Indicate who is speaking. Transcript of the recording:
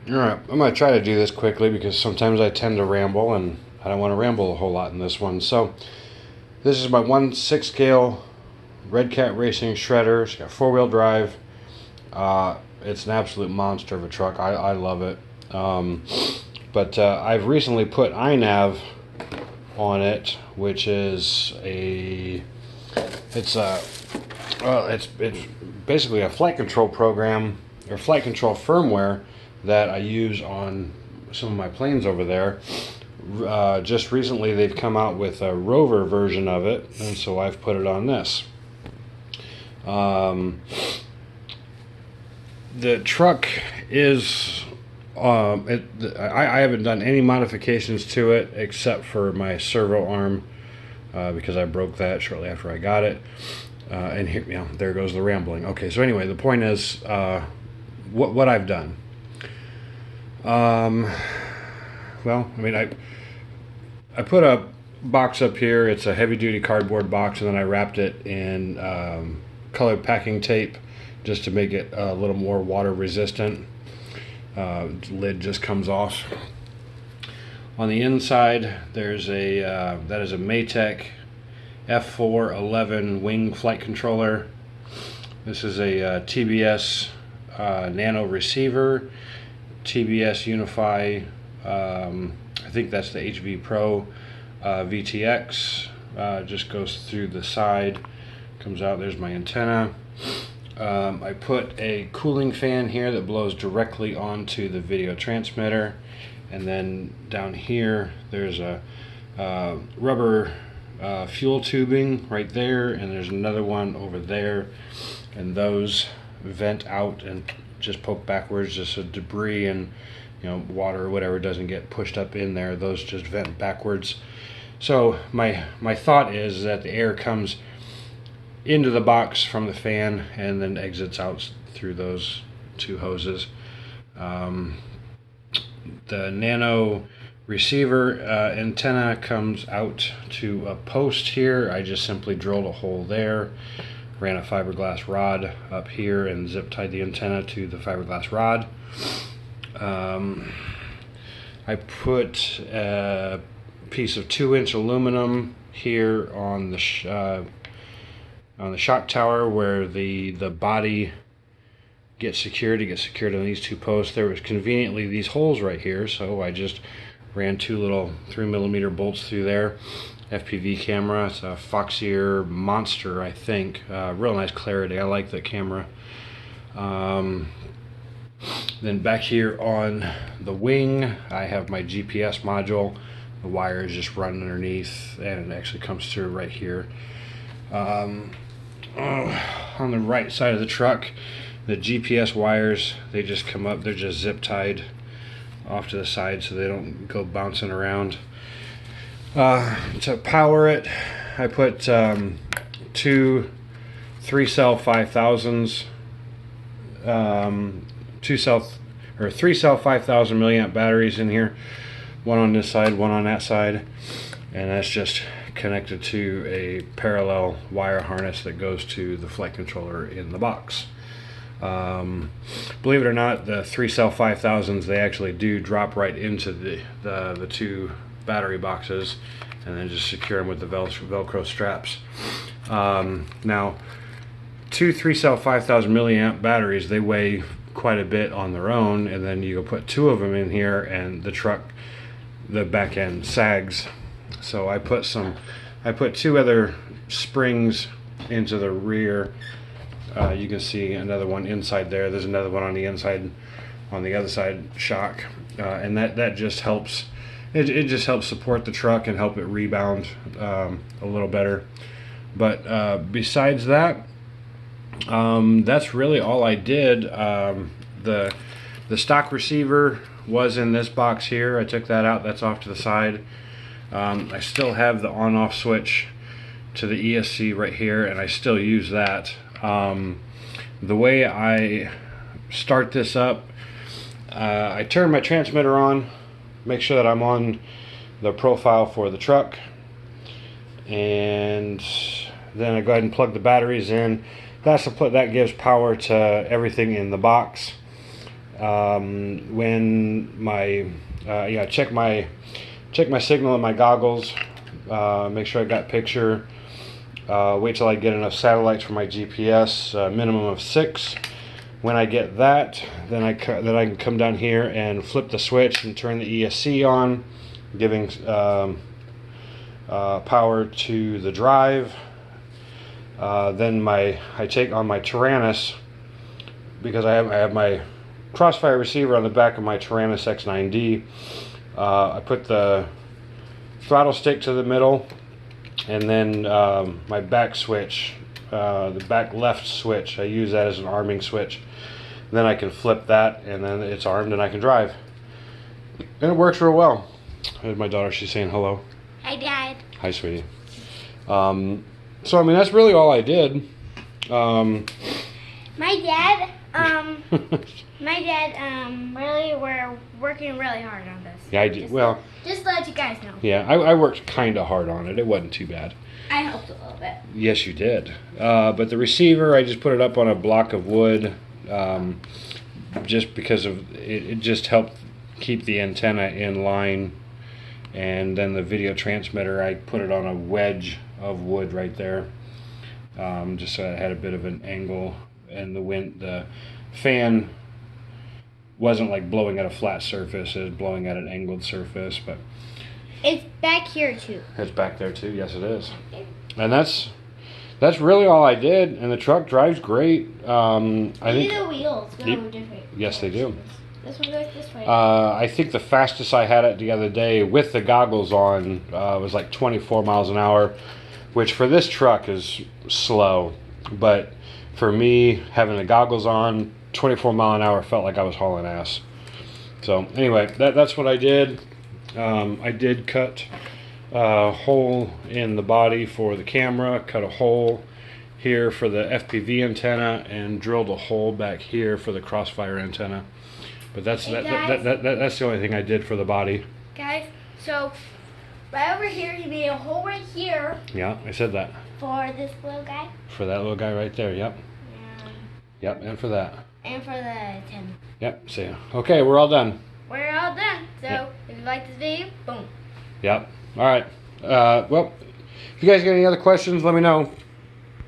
Speaker 1: Alright, I'm going to try to do this quickly because sometimes I tend to ramble and I don't want to ramble a whole lot in this one. So, this is my 1/6 scale Redcat Racing shredder. It's got 4-wheel drive. It's an absolute monster of a truck. I love it. But I've recently put Inav on it, which is it's basically a flight control program or flight control firmware that I use on some of my planes over there. Just recently they've come out with a rover version of it, and so I've put it on this. The truck is I haven't done any modifications to it except for my servo arm because I broke that shortly after I got it. And here, there goes the rambling. Okay, so anyway, the point is what I've done. Well, I mean, I put a box up here. It's a heavy-duty cardboard box, and then I wrapped it in colored packing tape just to make it a little more water resistant. Lid just comes off. On the inside, there's that is a Maytech F411 wing flight controller. This is a TBS nano receiver, TBS Unify. I think that's the HV Pro VTX. Just goes through the side, comes out. There's my antenna. I put a cooling fan here that blows directly onto the video transmitter, and then down here there's a rubber fuel tubing right there, and there's another one over there, and those vent out and just poke backwards, just so debris and water or whatever doesn't get pushed up in there. Those just vent backwards. So my thought is that the air comes into the box from the fan and then exits out through those two hoses. The nano receiver antenna comes out to a post here. I just simply drilled a hole there, ran a fiberglass rod up here, and zip tied the antenna to the fiberglass rod. I put a piece of 2-inch aluminum here on the shock tower where the body gets secured. It gets secured on these two posts. There was conveniently these holes right here, so I just ran 2 little 3mm bolts through there. FPV camera. It's a Foxier Monster, I think. Real nice clarity. I like that camera. Then back here on the wing, I have my GPS module. The wire is just run underneath, and it actually comes through right here. On the right side of the truck, the GPS wires, they just come up. They're just zip tied off to the side so they don't go bouncing around. To power it, I put 2 3-cell 5000s, 3-cell 5000 milliamp batteries in here. One on this side, one on that side, and that's just connected to a parallel wire harness that goes to the flight controller in the box. Believe it or not, the 3-cell 5000s, they actually do drop right into the 2 battery boxes, and then just secure them with the Velcro straps. Now, 2 3-cell 5000 milliamp batteries, they weigh quite a bit on their own, and then you go put 2 of them in here, and the truck, the back end sags. So I put 2 other springs into the rear. You can see another one inside there. There's another one on the inside, on the other side shock, and that just helps. It just helps support the truck and help it rebound a little better. But besides that, that's really all I did. The stock receiver was in this box here. I took that out. That's off to the side. I still have the on-off switch to the ESC right here, and I still use that. The way I start this up, I turn my transmitter on, make sure that I'm on the profile for the truck, and then I go ahead and plug the batteries in. That gives power to everything in the box. When my check my signal in my goggles. Make sure I got picture. Wait till I get enough satellites for my GPS. Minimum of 6. When I get that, then I can come down here and flip the switch and turn the ESC on, giving power to the drive. Then I take on my Tyrannus, because I have my Crossfire receiver on the back of my Tyrannus X9D. I put the throttle stick to the middle, and then my back switch, the back left switch, I use that as an arming switch. Then I can flip that, and then it's armed and I can drive. And it works real well. There's my daughter, she's saying hello.
Speaker 2: Hi, Dad.
Speaker 1: Hi, sweetie. So I mean, that's really all I did.
Speaker 2: My dad, really, we're working really hard on this.
Speaker 1: Yeah, I did. Well,
Speaker 2: just to let you guys know.
Speaker 1: Yeah, I worked kind of hard on it. It wasn't too bad.
Speaker 2: I helped a little bit.
Speaker 1: Yes, you did. But the receiver, I just put it up on a block of wood, just because of it just helped keep the antenna in line. And then the video transmitter, I put it on a wedge of wood right there, just so it had a bit of an angle, and the fan wasn't like blowing at a flat surface, it was blowing at an angled surface. But
Speaker 2: it's back here too.
Speaker 1: It's back there too, yes it is. And that's really all I did, and the truck drives great. I think
Speaker 2: the wheels go different.
Speaker 1: Yes, they do.
Speaker 2: This one goes this way.
Speaker 1: I think the fastest I had it the other day with the goggles on was like 24 miles an hour, which for this truck is slow. But for me, having the goggles on, 24 mile an hour felt like I was hauling ass. So anyway, that's what I did. I did cut a hole in the body for the camera, cut a hole here for the FPV antenna, and drilled a hole back here for the Crossfire antenna. But that's the only thing I did for the body.
Speaker 2: Guys, so right over here, you made a hole right here.
Speaker 1: Yeah, I said that.
Speaker 2: For this little guy.
Speaker 1: For that little guy right there, yep. Yep, and for that.
Speaker 2: And for the antenna.
Speaker 1: Yep, see. Okay, we're all done.
Speaker 2: We're all done. So, if you like this video, boom.
Speaker 1: Yep. All right. Well, if you guys got any other questions, let me know.